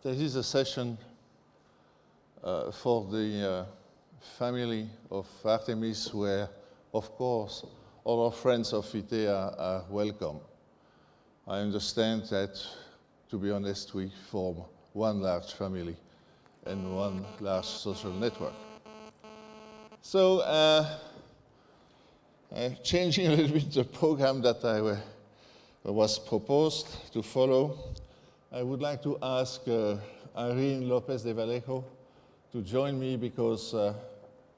This is a session for the family of Artemis, where, of course, all our friends of ITEA are welcome. I understand that, to be honest, we form one large family and one large social network. So, changing a little bit the program that I was proposed to follow, I would like to ask Irene Lopez de Vallejo to join me because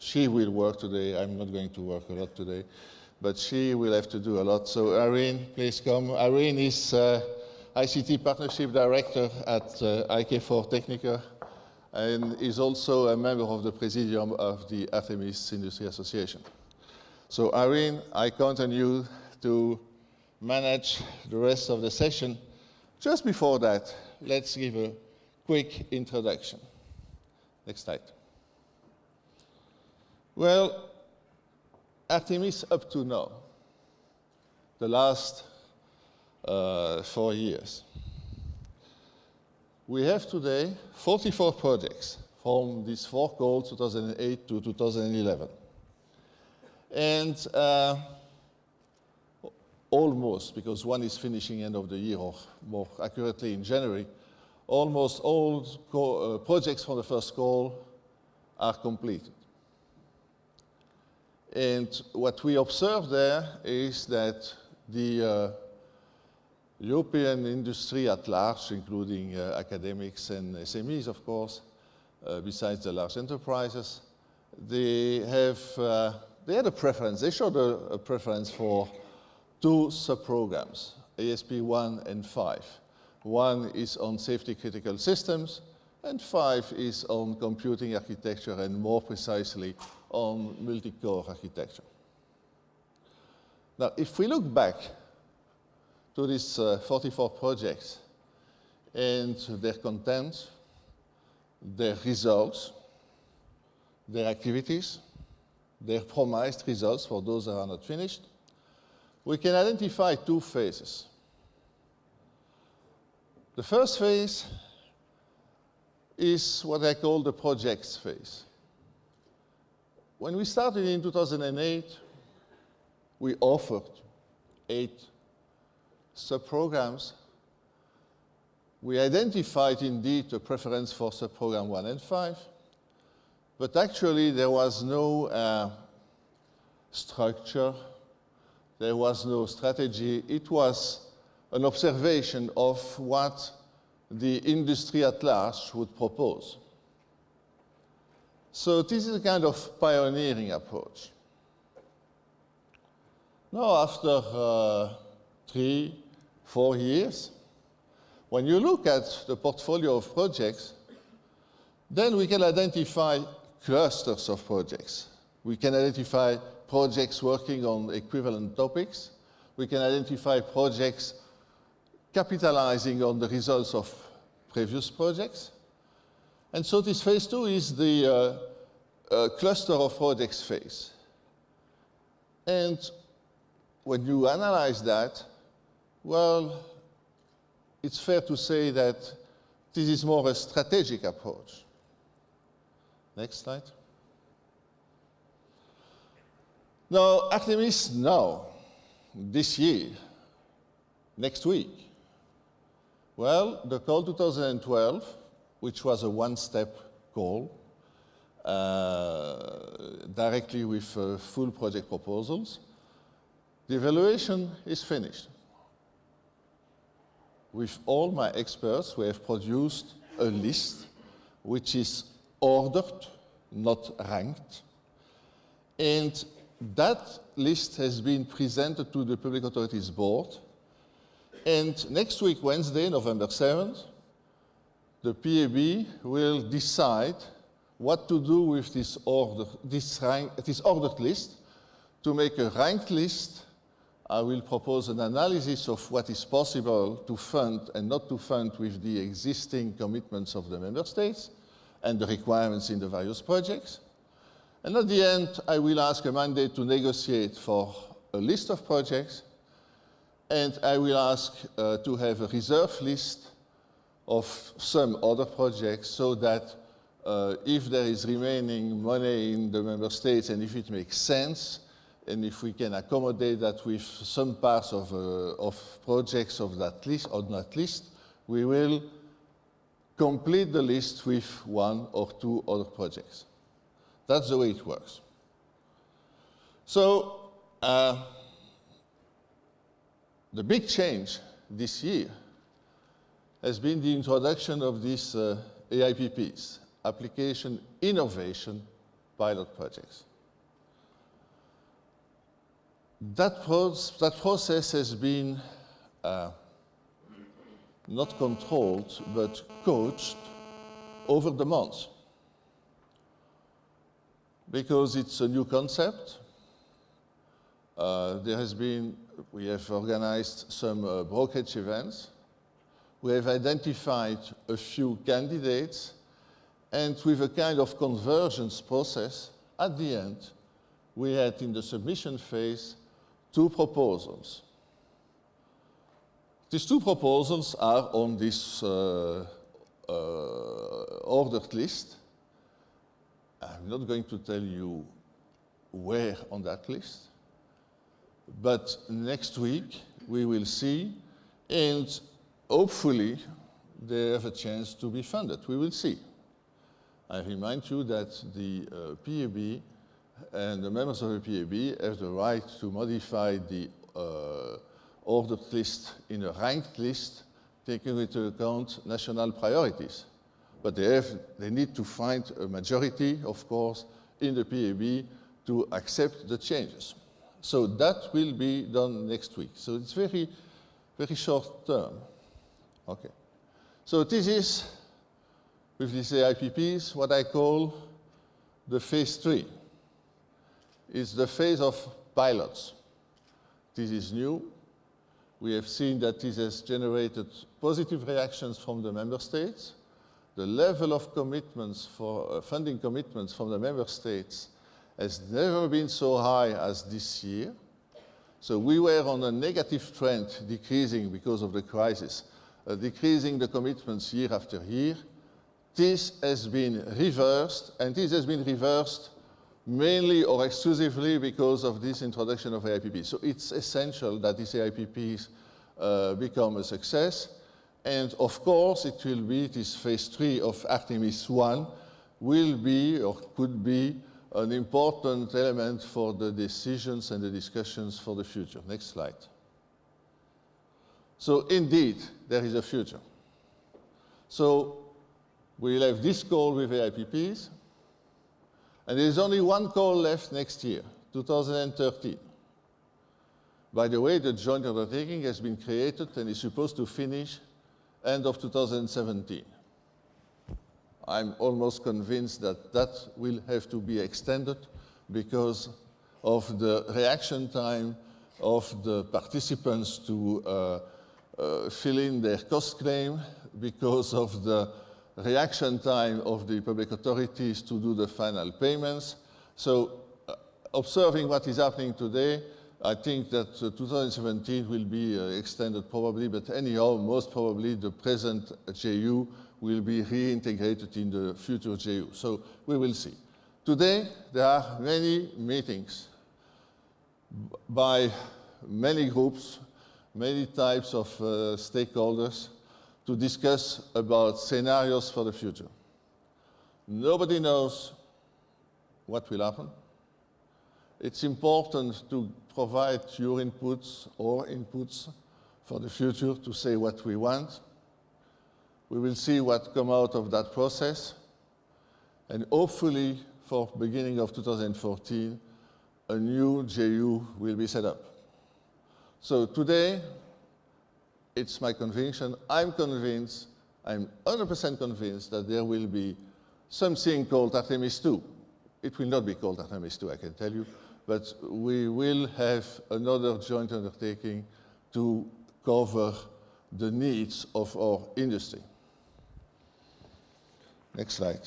she will work today. I'm not going to work a lot today, but she will have to do a lot. So Irene, please come. Irene is ICT Partnership Director at IK4 Technica and is also a member of the Presidium of the ARTEMIS Industry Association. So Irene, I count on you to manage the rest of the session. Just before that, let's give a quick introduction. Next slide. Well, Artemis up to now, the last 4 years. We have today 44 projects from these 4 goals, 2008 to 2011. And almost, because one is finishing end of the year, or more accurately in January, almost all projects from the first goal are completed. And what we observe there is that the European industry at large, including academics and SMEs, of course, besides the large enterprises, they had a preference. They showed a preference for 2 sub-programs, ASP 1 and 5. 1 is on safety critical systems, and 5 is on computing architecture, and more precisely on multi-core architecture. Now, if we look back to these 44 projects and their content, their results, their activities, their promised results for those that are not finished, we can identify 2 phases. The first phase is what I call the projects phase. When we started in 2008, we offered 8 sub-programs. We identified indeed a preference for sub-program 1 and 5, but actually there was no structure. There was no strategy. It was an observation of what the industry at large would propose. So this is a kind of pioneering approach. Now, after 3, 4 years, when you look at the portfolio of projects, then we can identify clusters of projects. We can identify projects working on equivalent topics. We can identify projects capitalizing on the results of previous projects. And so this phase 2 is the cluster of projects phase. And when you analyze that, well, it's fair to say that this is more a strategic approach. Next slide. Now, Artemis now, this year, next week, well, the call 2012, which was a 1-step call, directly with full project proposals, the evaluation is finished. With all my experts, we have produced a list which is ordered, not ranked, and that list has been presented to the Public Authorities Board. And next week, Wednesday, November 7th, the PAB will decide what to do with this ordered list. To make a ranked list, I will propose an analysis of what is possible to fund and not to fund with the existing commitments of the member states and the requirements in the various projects. And at the end, I will ask a mandate to negotiate for a list of projects, and I will ask to have a reserve list of some other projects so that if there is remaining money in the member states and if it makes sense, and if we can accommodate that with some parts of projects of that list, on that list, we will complete the list with one or two other projects. That's the way it works. So, the big change this year has been the introduction of these AIPPs, Application Innovation Pilot Projects. That process has been not controlled, but coached over the months. Because it's a new concept, we have organized some brokerage events. We have identified a few candidates, and with a kind of convergence process, at the end, we had in the submission phase 2 proposals. These 2 proposals are on this ordered list. I'm not going to tell you where on that list, but next week we will see, and hopefully they have a chance to be funded. We will see. I remind you that the PAB and the members of the PAB have the right to modify the ordered list in a ranked list, taking into account national priorities. But they need to find a majority, of course, in the PAB to accept the changes. So that will be done next week. So it's very, very short term. Okay. So this is, with these AIPPs, what I call the phase 3. It's the phase of pilots. This is new. We have seen that this has generated positive reactions from the member states. The level of commitments for funding commitments from the member states has never been so high as this year. So we were on a negative trend, decreasing because of the crisis, decreasing the commitments year after year. This has been reversed, and this has been reversed mainly or exclusively because of this introduction of AIPPs. So it's essential that these AIPPs become a success. And of course, it will be this phase 3 of Artemis 1 will be or could be an important element for the decisions and the discussions for the future. Next slide. So indeed, there is a future. So we'll have this call with AIPPs, and there is only one call left next year, 2013. By the way, the joint undertaking has been created and is supposed to finish end of 2017. I'm almost convinced that that will have to be extended because of the reaction time of the participants to fill in their cost claim, because of the reaction time of the public authorities to do the final payments. So observing what is happening today, I think that 2017 will be extended probably, but anyhow, most probably the present JU will be reintegrated in the future JU. So we will see. Today, there are many meetings by many groups, many types of stakeholders to discuss about scenarios for the future. Nobody knows what will happen. It's important to provide your inputs or inputs for the future to say what we want. We will see what comes out of that process. And hopefully, for beginning of 2014, a new JU will be set up. So today, it's my conviction, I'm convinced, I'm 100% convinced that there will be something called Artemis 2. It will not be called Artemis 2, I can tell you, but we will have another joint undertaking to cover the needs of our industry. Next slide.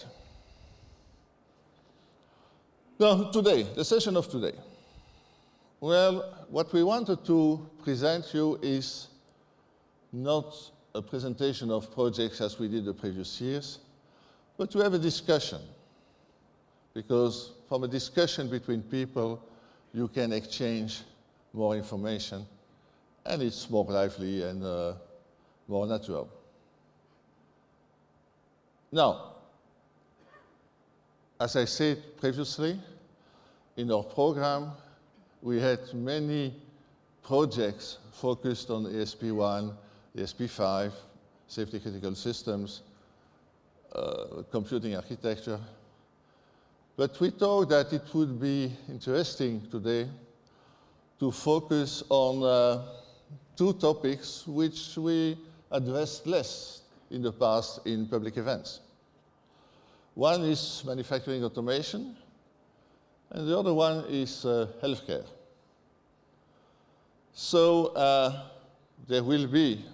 Now, today, the session of today. Well, what we wanted to present you is not a presentation of projects as we did the previous years, but to have a discussion. Because from a discussion between people, you can exchange more information, and it's more lively and more natural. Now, as I said previously, in our program, we had many projects focused on ASP1, ASP5, safety critical systems, computing architecture. But we thought that it would be interesting today to focus on two topics which we addressed less in the past in public events. One is manufacturing automation, and the other one is healthcare. So there will be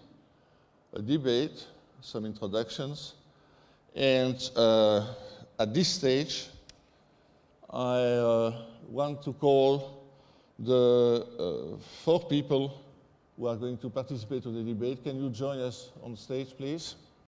a debate, some introductions, and at this stage, I want to call the 4 people who are going to participate in the debate. Can you join us on stage, please?